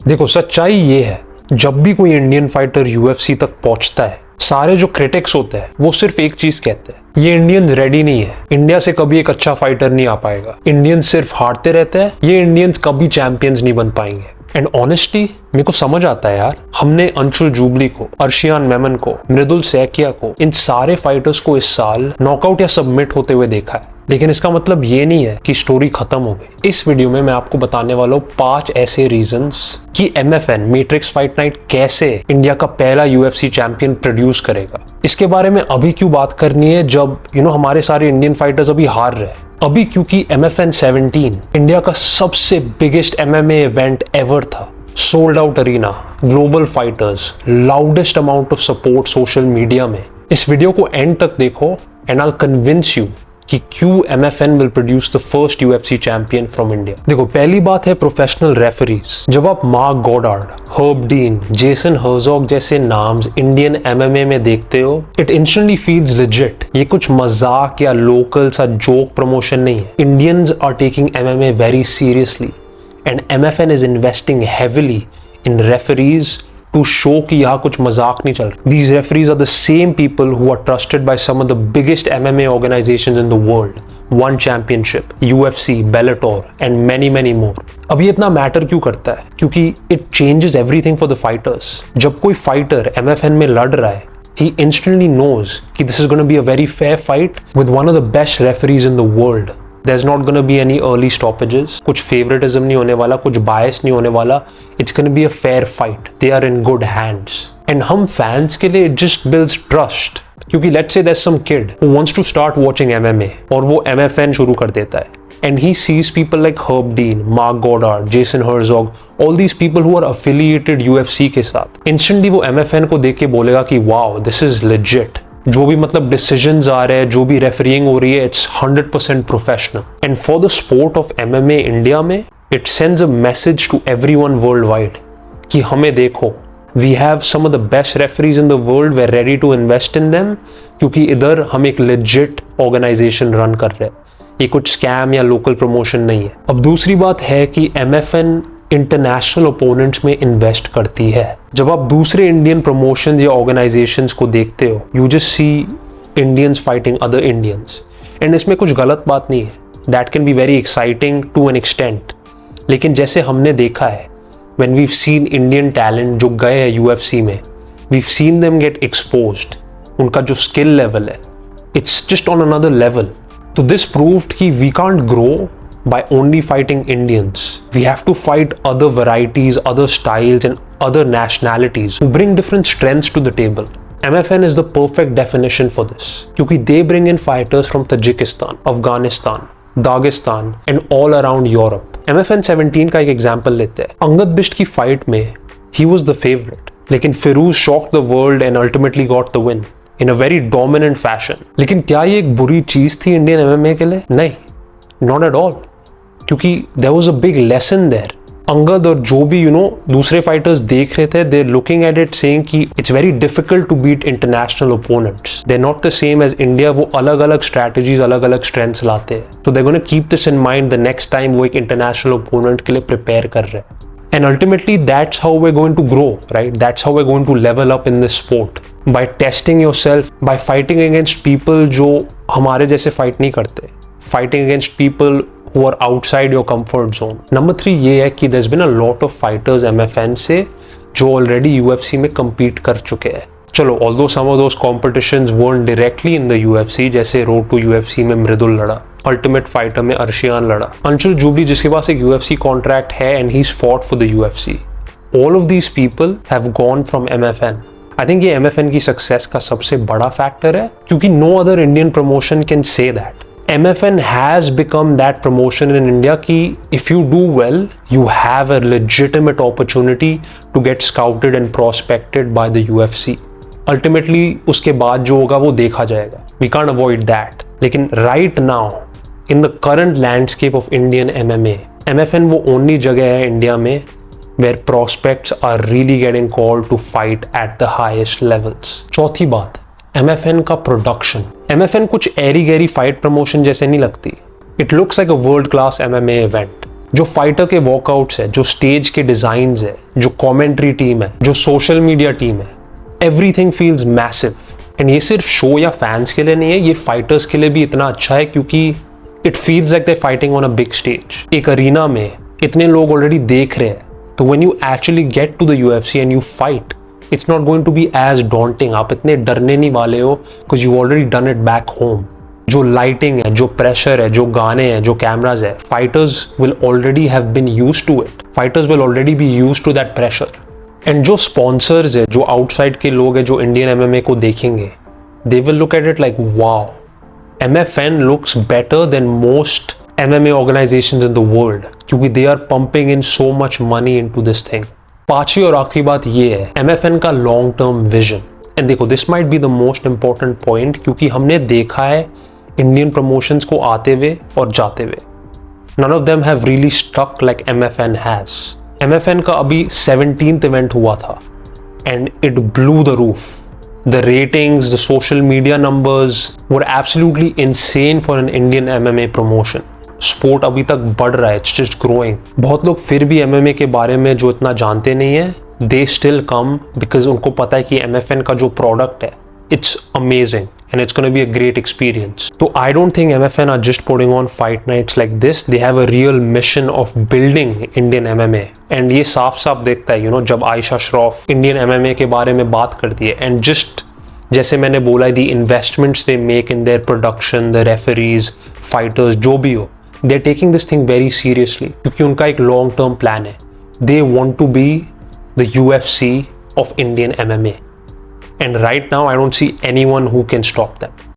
देखो सच्चाई ये है, जब भी कोई इंडियन फाइटर यूएफसी तक पहुंचता है, सारे जो क्रिटिक्स होते हैं वो सिर्फ एक चीज कहते हैं, ये इंडियंस रेडी नहीं है, इंडिया से कभी एक अच्छा फाइटर नहीं आ पाएगा, इंडियंस सिर्फ हारते रहते हैं, ये इंडियंस कभी चैंपियंस नहीं बन पाएंगे। एंड ऑनेस्टली मेरे को समझ आता है यार, हमने अंशुल जूबली को, अर्शियान मेमन को, मृदुल सैकिया को, इन सारे फाइटर्स को इस साल नॉकआउट या सबमिट होते हुए देखा है, लेकिन इसका मतलब ये नहीं है कि स्टोरी खत्म हो गई। इस वीडियो में मैं आपको बताने वाला हूँ 5 ऐसे रीजंस कि MFN मैट्रिक्स फाइट नाइट कैसे इंडिया का पहला UFC चैंपियन प्रोड्यूस करेगा। इसके बारे में अभी क्यों बात करनी है जब हमारे सारे इंडियन फाइटर्स अभी हार रहे हैं। अभी क्योंकि MFN 17 इंडिया का सबसे बिगेस्ट MMA इवेंट एवर था, sold out arena, global fighters, loudest amount of support social media में। इस वीडियो को एंड तक देखो एंड आई कन्विंस यू कि क्यों MFN will produce the first UFC champion from India। देखो पहली बात है प्रोफेशनल रेफरीज। जब आप mark Goddard, herb dean, Jason Herzog जैसे नाम्स इंडियन MMA में देखते हो, इट इंस्टेंटली फील्स लेजिट। ये कुछ मजाक या लोकल सा जोक प्रमोशन नहीं है। Indians are taking MMA very seriously and MFN is investing heavily in referees to show कि यहाँ कुछ मजाक नहीं चल रहा। These referees are the same people who are trusted by some of the biggest MMA organizations in the world, One Championship, UFC, Bellator and many more। अब ये इतना मैटर क्यों करता है? क्योंकि it changes everything for the fighters। जब कोई fighter MFN में लड़ रहा है, he instantly knows कि this is going to be a very fair fight with one of the best referees in the world। There's not gonna be any early stoppages, कुछ favoritism नहीं होने वाला, कुछ bias नहीं होने वाला। It's gonna be a fair fight। They are in good hands। And हम fans के लिए it just builds trust। क्योंकि let's say there's some kid who wants to start watching MMA और वो MFN शुरू कर देता है and he sees people like Herb Dean, Mark Goddard, Jason Herzog, all these people who are affiliated UFC के साथ। Instantly वो MFN को देख के बोलेगा कि wow, this is legit। जो भी मतलब डिसीजंस आ रहे हैं, जो भी रेफरिंग हो रही है, it's 100% professional. And for the sport of MMA India में it sends a message to everyone world wide कि हमें देखो, we have some of the best referees in the world, we are ready to invest in them, क्योंकि इधर हम एक legit organisation run कर रहे हैं, ये कुछ स्कैम या लोकल प्रमोशन नहीं है। अब दूसरी बात है कि MFN इंटरनेशनल ओपोनेंट्स में इन्वेस्ट करती है। जब आप दूसरे इंडियन प्रमोशंस या ऑर्गेनाइजेशंस को देखते हो, you just see Indians fighting other Indians and इसमें कुछ गलत बात नहीं है। That can be very exciting to an extent, लेकिन जैसे हमने देखा है when we've seen Indian talent जो गए हैं UFC में, we've seen them get exposed. उनका जो स्किल लेवल है, it's just on another level. तो दिस प्रूव्ड कि we can't grow by only fighting Indians। We have to fight other varieties, other styles and other nationalities who bring different strengths to the table। MFN is the perfect definition for this क्योंकि they bring in fighters from Tajikistan, Afghanistan, Dagestan and all around Europe। MFN 17 का एक example लेते हैं। अंगद बिष्ट की fight में he was the favorite, लेकिन Firoz shocked the world and ultimately got the win in a very dominant fashion। लेकिन क्या ये एक बुरी चीज थी इंडियन MMA के लिए? नहीं, not at all। क्योंकि there was a big lesson there। Angad और जो भी दूसरे फाइटर्स देख रहे थे, they're looking at it saying कि it's very difficult to beat international opponents। They're not the same as India। वो अलग अलग strategies, अलग अलग strengths लाते हैं। So they're going to keep this in mind the next time वो एक international opponent के लिए prepare कर रहे हैं। And ultimately that's how we're going to grow, right? That's how we're going to level up in this sport, by testing yourself, by fighting against people जो हमारे जैसे fight नहीं करते, fighting against people who are outside your comfort zone। Number 3 ये है कि there's been a lot of fighters MFN से जो already UFC में compete कर चुके हैं। चलो, although some of those competitions weren't directly in the UFC, जैसे Road to UFC में मृदुल लड़ा, Ultimate Fighter में अर्शियान लड़ा, अंशुल जूबली जिसके पास एक UFC contract है and he's fought for the UFC। All of these people have gone from MFN। I think ये MFN की success का सबसे बड़ा factor है, क्योंकि no other Indian promotion can say that। MFN has become that promotion in India कि if you do well, you have a legitimate opportunity to get scouted and prospected by the UFC। Ultimately उसके बाद जो होगा वो देखा जाएगा। We can't avoid that। लेकिन right now in the current landscape of Indian MMA, MFN वो only जगह है इंडिया में where prospects are really getting called to fight at the highest levels। चौथी बात, MFN का प्रोडक्शन। MFN कुछ एरी Gary fight promotion जैसे नहीं लगती। It looks like a world class MMA event. जो फाइटर के वॉकआउट्स है, जो स्टेज के डिजाइन्स है, जो कमेंट्री टीम है, जो सोशल मीडिया टीम है, एवरीथिंग फील्स मैसिव। एंड ये सिर्फ शो या फैंस के लिए नहीं है, ये फाइटर्स के लिए भी इतना अच्छा है क्योंकि it feels like they fighting on a big stage. एक अरीना में इतने लोग ऑलरेडी देख रहे हैं, तो when you actually get to the UFC and you fight, it's not going to be as daunting. आप इतने डरने नहीं वाले हो because you already done it back home. जो लाइटिंग है, जो प्रेशर है, जो गाने हैं, जो कैमराज है, fighters will already have been used to it. Fighters will already be used to that pressure. And जो स्पॉन्सर्स है, जो आउटसाइड के लोग हैं जो इंडियन MMA को देखेंगे, they will look at it like wow, MFN looks better than most MMA organizations in the world क्योंकि they are pumping in so much money into this thing। पांचवी और आखिरी बात ये है MFN का लॉन्ग टर्म विजन। एंड देखो, this might be the most important point क्योंकि हमने देखा है इंडियन प्रमोशंस को आते हुए और जाते हुए। None of them have really stuck like MFN has। MFN का अभी 17th इवेंट हुआ था and it blew the roof। The ratings, the social media numbers were absolutely insane for an Indian MMA promotion। Sport अभी तक बढ़ रहा है, it's just growing। बहुत लोग फिर भी MMA के बारे में जो इतना जानते नहीं है, they still come because उनको पता है कि MFN का जो प्रोडक्ट है, it's amazing and it's going to be a great experience। तो I don't think MFN are just putting on fight nights like this, they have a real mission of building Indian MMA। and ये साफ साफ देखता है, you know, जब Ayesha Shroff Indian MMA के बारे में बात करती है, and just जैसे मैंने बोला, the investments they make in their production, the referees, fighters, जो भी हो, they're taking this thing very seriously क्योंकि उनका एक long term plan है। They want to be the UFC of Indian MMA। And right now, I don't see anyone who can stop them।